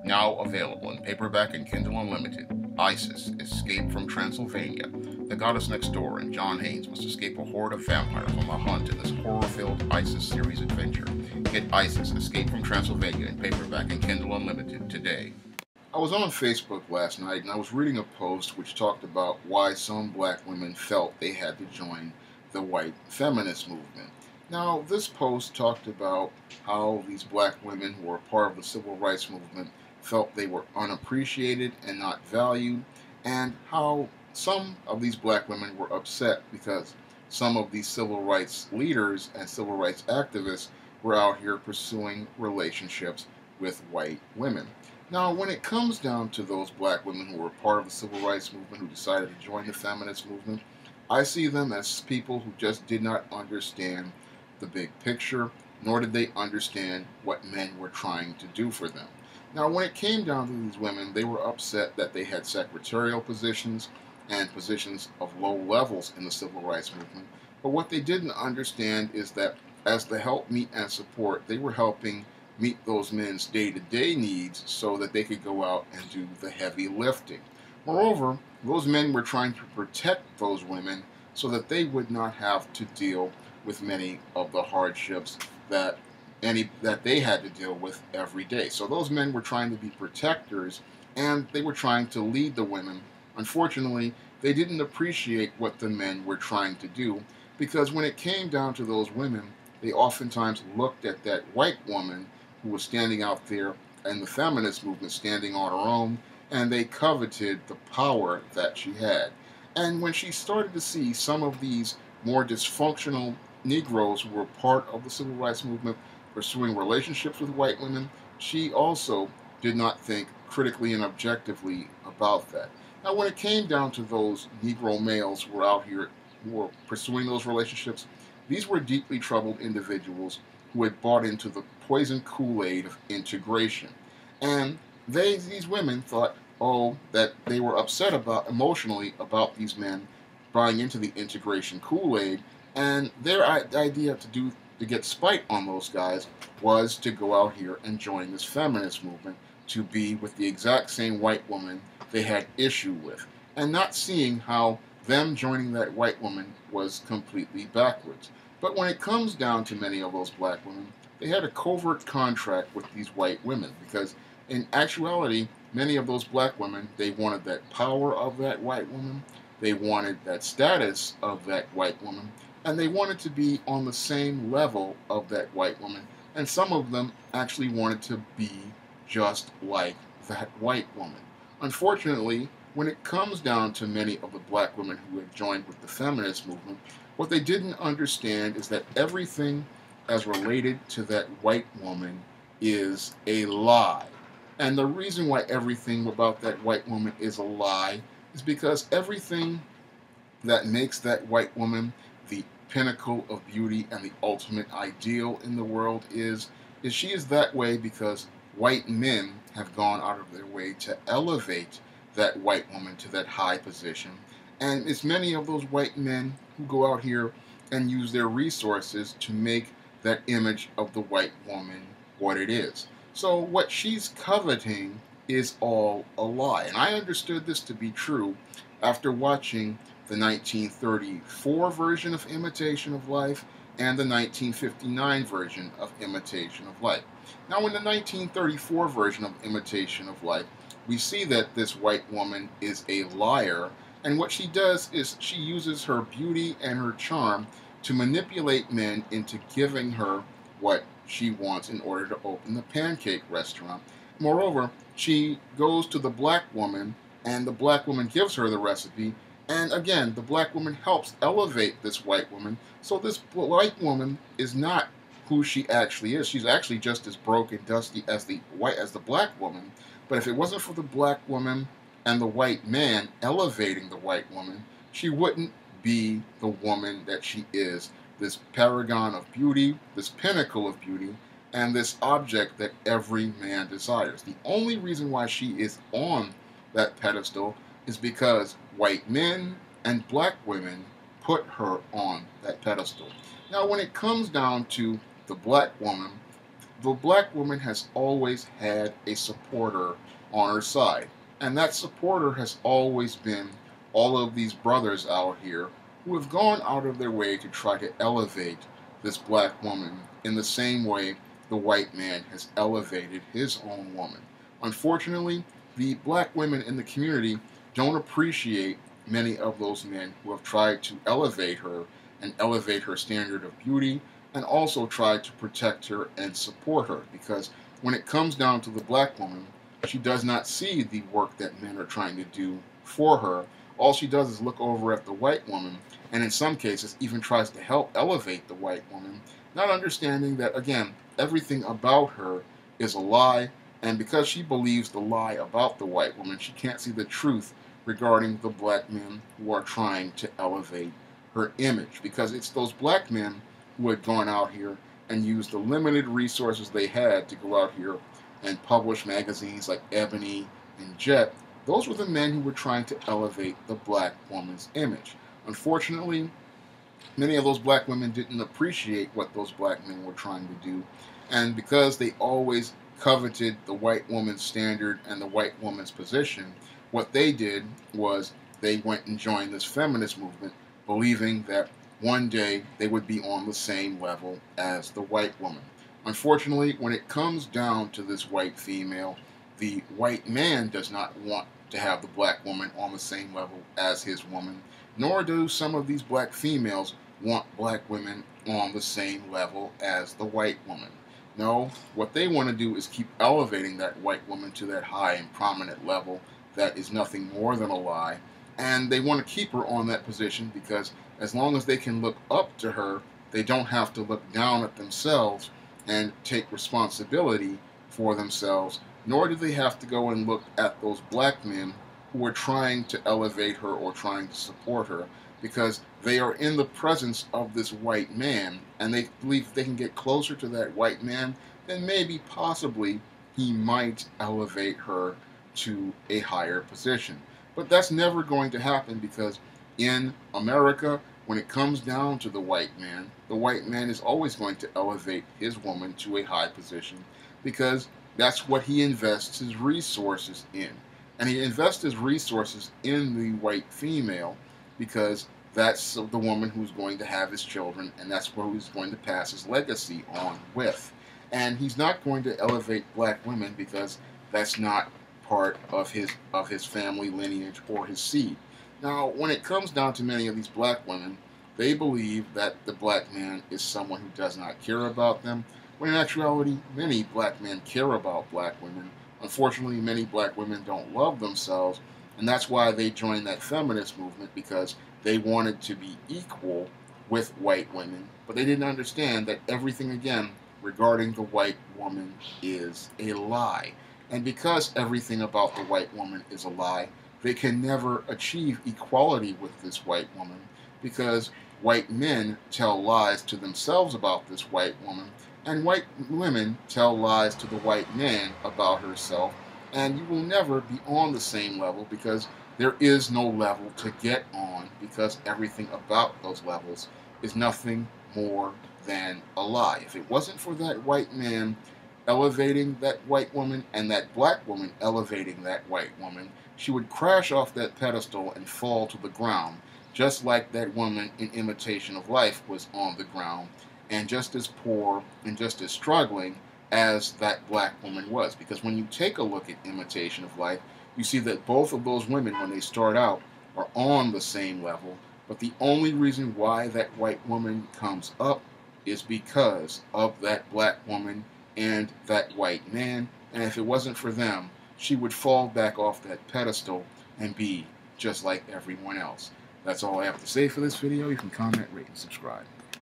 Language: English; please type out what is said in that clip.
Now available in paperback and Kindle Unlimited. Isis, Escape from Transylvania. The goddess next door and John Haynes must escape a horde of vampires on the hunt in this horror-filled Isis series adventure. Get Isis, Escape from Transylvania in paperback and Kindle Unlimited today. I was on Facebook last night and I was reading a post which talked about why some black women felt they had to join the white feminist movement. Now, this post talked about how these black women who were part of the civil rights movement felt they were unappreciated and not valued, and how some of these black women were upset because some of these civil rights leaders and civil rights activists were out here pursuing relationships with white women. Now, when it comes down to those black women who were part of the civil rights movement who decided to join the feminist movement, I see them as people who just did not understand the big picture, nor did they understand what men were trying to do for them. Now, when it came down to these women, they were upset that they had secretarial positions and positions of low levels in the civil rights movement. But what they didn't understand is that as the help, meet, and support, they were helping meet those men's day-to-day needs so that they could go out and do the heavy lifting. Moreover, those men were trying to protect those women so that they would not have to deal with many of the hardships that they had to deal with every day. So those men were trying to be protectors and they were trying to lead the women. Unfortunately, they didn't appreciate what the men were trying to do because when it came down to those women, they oftentimes looked at that white woman who was standing out there in the feminist movement, standing on her own, and they coveted the power that she had. And when she started to see some of these more dysfunctional Negroes who were part of the civil rights movement pursuing relationships with white women, she also did not think critically and objectively about that. Now, when it came down to those Negro males who were out here who were pursuing those relationships, these were deeply troubled individuals who had bought into the poison Kool-Aid of integration. And these women thought, oh, that they were upset about emotionally about these men buying into the integration Kool-Aid, and their idea to get spite on those guys was to go out here and join this feminist movement to be with the exact same white woman they had issue with, and not seeing how them joining that white woman was completely backwards. But when it comes down to many of those black women, they had a covert contract with these white women because in actuality, many of those black women, they wanted that power of that white woman, they wanted that status of that white woman, and they wanted to be on the same level of that white woman. And some of them actually wanted to be just like that white woman. Unfortunately, when it comes down to many of the black women who have joined with the feminist movement, what they didn't understand is that everything as related to that white woman is a lie. And the reason why everything about that white woman is a lie is because everything that makes that white woman the pinnacle of beauty and the ultimate ideal in the world is she is that way because white men have gone out of their way to elevate that white woman to that high position. And it's many of those white men who go out here and use their resources to make that image of the white woman what it is. So what she's coveting is all a lie. And I understood this to be true after watching the 1934 version of Imitation of Life and the 1959 version of Imitation of Life. Now, in the 1934 version of Imitation of Life, we see that this white woman is a liar, and what she does is she uses her beauty and her charm to manipulate men into giving her what she wants in order to open the pancake restaurant. Moreover, she goes to the black woman, and the black woman gives her the recipe, and again, the black woman helps elevate this white woman. So this white woman is not who she actually is. She's actually just as broke and dusty as the black woman. But if it wasn't for the black woman and the white man elevating the white woman, she wouldn't be the woman that she is. This paragon of beauty, this pinnacle of beauty, and this object that every man desires. The only reason why she is on that pedestal is because white men and black women put her on that pedestal. Now, when it comes down to the black woman, the black woman has always had a supporter on her side. And that supporter has always been all of these brothers out here who have gone out of their way to try to elevate this black woman in the same way the white man has elevated his own woman. Unfortunately, the black women in the community don't appreciate many of those men who have tried to elevate her and elevate her standard of beauty and also try to protect her and support her, because when it comes down to the black woman, she does not see the work that men are trying to do for her. All she does is look over at the white woman, and in some cases even tries to help elevate the white woman, not understanding that, again, everything about her is a lie, and because she believes the lie about the white woman, she can't see the truth regarding the black men who are trying to elevate her image, because it's those black men who had gone out here and used the limited resources they had to go out here and publish magazines like Ebony and Jet. Those were the men who were trying to elevate the black woman's image. Unfortunately, many of those black women didn't appreciate what those black men were trying to do, and because they always coveted the white woman's standard and the white woman's position, what they did was they went and joined this feminist movement, believing that one day they would be on the same level as the white woman. Unfortunately, when it comes down to this white female, the white man does not want to have the black woman on the same level as his woman, nor do some of these black females want black women on the same level as the white woman. No, what they want to do is keep elevating that white woman to that high and prominent level that is nothing more than a lie, and they want to keep her on that position because as long as they can look up to her, they don't have to look down at themselves and take responsibility for themselves, nor do they have to go and look at those black men who are trying to elevate her or trying to support her, because they are in the presence of this white man, and they believe if they can get closer to that white man, then maybe possibly he might elevate her to a higher position. But that's never going to happen, because in America, when it comes down to the white man is always going to elevate his woman to a high position, because that's what he invests his resources in. And he invests his resources in the white female because that's the woman who's going to have his children, and that's who he's going to pass his legacy on with. And he's not going to elevate black women because that's not part of his family lineage or his seed. Now, when it comes down to many of these black women, they believe that the black man is someone who does not care about them, when in actuality, many black men care about black women. Unfortunately, many black women don't love themselves, and that's why they joined that feminist movement, because they wanted to be equal with white women, but they didn't understand that everything, again, regarding the white woman is a lie. And because everything about the white woman is a lie, they can never achieve equality with this white woman, because white men tell lies to themselves about this white woman, and white women tell lies to the white man about herself, and you will never be on the same level, because there is no level to get on, because everything about those levels is nothing more than a lie. If it wasn't for that white man elevating that white woman and that black woman elevating that white woman, she would crash off that pedestal and fall to the ground, just like that woman in Imitation of Life was on the ground, and just as poor and just as struggling as that black woman was. Because when you take a look at Imitation of Life, you see that both of those women, when they start out, are on the same level, but the only reason why that white woman comes up is because of that black woman and that white man, and if it wasn't for them, she would fall back off that pedestal and be just like everyone else. That's all I have to say for this video. You can comment, rate, and subscribe.